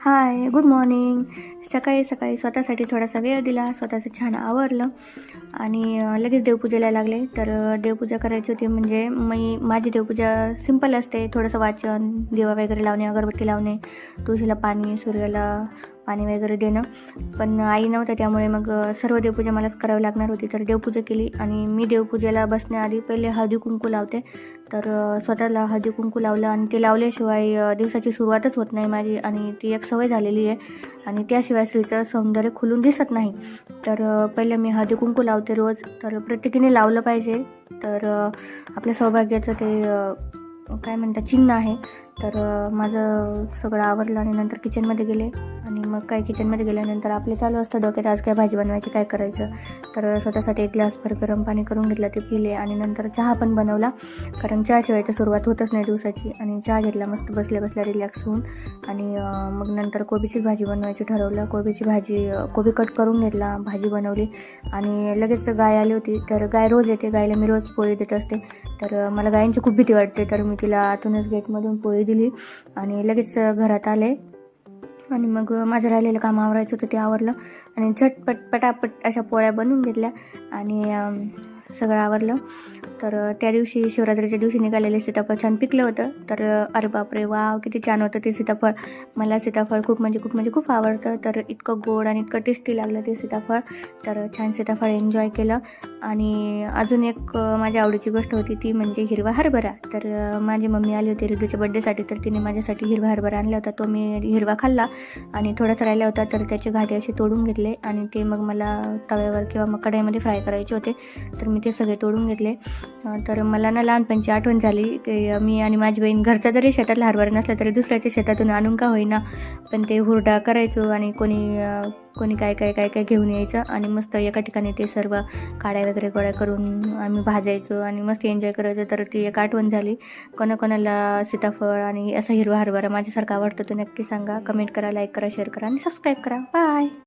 हाय, good morning. सकाळी सकाळी स्वतःसाठी थोडासा वेळ दिला, स्वतःचं छान आवरलं आणि लगेच देवपूजेला लागले. तर देवपूजा करायची होती. म्हणजे माझी देवपूजा सिंपल असते. थोडंसं वाचन, दिवा वगैरे लावणे, अगरबत्ती लावणे, तुळशीला पाणी, सूर्याला पाणी वगैरे देणं. पण आई नव्हत्या, त्यामुळे मग सर्व देवपूजा मलाच करावी लागणार होती. तर देवपूजा केली आणि मी देवपूजेला बसण्याआधी पहिले हळदी कुंकू लावते. तर स्वतःला हळदी कुंकू लावलं आणि ते लावल्याशिवाय दिवसाची सुरुवातच होत नाही माझी, आणि ती एक सवय झालेली आहे. आणि त्याशिवाय स्त्रीचं सौंदर्य खुलून दिसत नाही. तर पहिले मी हळदी कुंकू लावते रोज. तर प्रत्येकीने लावलं पाहिजे. तर आपल्या सौभाग्याचं ते काय म्हणतात, चिन्ह आहे. तर माझं सगळं आवरलं आणि नंतर किचनमध्ये गेले. आणि मग काय, किचनमध्ये गेल्यानंतर आपले चालू असतं डोक्यात, आज काय भाजी बनवायची, काय करायचं. तर स्वतःसाठी एक ग्लासभर गरम पाणी करून घेतलं, ते पिले आणि नंतर चहा पण बनवला. कारण चहाशिवाय तर सुरुवात होतच नाही दिवसाची. आणि चहा घेतला मस्त बसल्या बसल्या रिलॅक्स होऊन. आणि मग नंतर कोबीची भाजी बनवायची ठरवलं. कोबी कट करून घेतला, भाजी बनवली आणि लगेच गाय आली होती. तर गाय रोज येते, गायला मी रोज पोळी देत असते. तर मला गायींची खूप भीती वाटते. तर मी तिला आतूनच गेटमधून पोळी दिली आणि लगेच घरात आले. आणि मग माझं राहिलेलं काम आवरायचं होतं, ते आवरलं आणि झटपट पटापट अशा पोळ्या बनवून घेतल्या आणि सगळं आवरलं. तर त्या दिवशी, शिवरात्रीच्या दिवशी निघालेले सीताफळ छान पिकलं होतं. तर अरे बापरे, वाव, किती छान होतं ते सीताफळ. मला सीताफळ खूप आवडतं. तर इतकं गोड आणि इतकं टेस्टी लागलं ते सीताफळ. तर छान सीताफळ एन्जॉय केलं. आणि अजून एक माझ्या आवडीची गोष्ट होती, ती म्हणजे हिरवा हरभरा. तर माझी मम्मी आली होती रिद्धूच्या बड्डेसाठी. तर तिने माझ्यासाठी हिरवा हरभरा आणला होता. तो मी हिरवा खाल्ला आणि थोडासा राहिला होता. तर त्याचे घाटे असे तोडून घेतले आणि ते मग मला तव्यावर किंवा मग कढईमध्ये फ्राय करायचे होते. तर मी ते सगळे तोडून घेतले. तर मला ना लहानपणची आठवण झाली की मी आणि माझी बहीण घरचा जरी शेतातला हरभरा नसला तरी दुसऱ्याच्या शेतातून आणून का होईना, पण ते हुरडा करायचो आणि कोणी काय घेऊन यायचं आणि मस्त एका ठिकाणी ते सर्व काड्या वगैरे गोळा करून आम्ही भाजायचो आणि मस्त एन्जॉय करायचो. तर ती एक आठवण झाली. कोणाकोणाला सीताफळ आणि असा हिरवा हरभरा माझ्यासारखा आवडतो तो नक्की सांगा. कमेंट करा, लाईक करा, शेअर करा आणि सबस्क्राईब करा. बाय.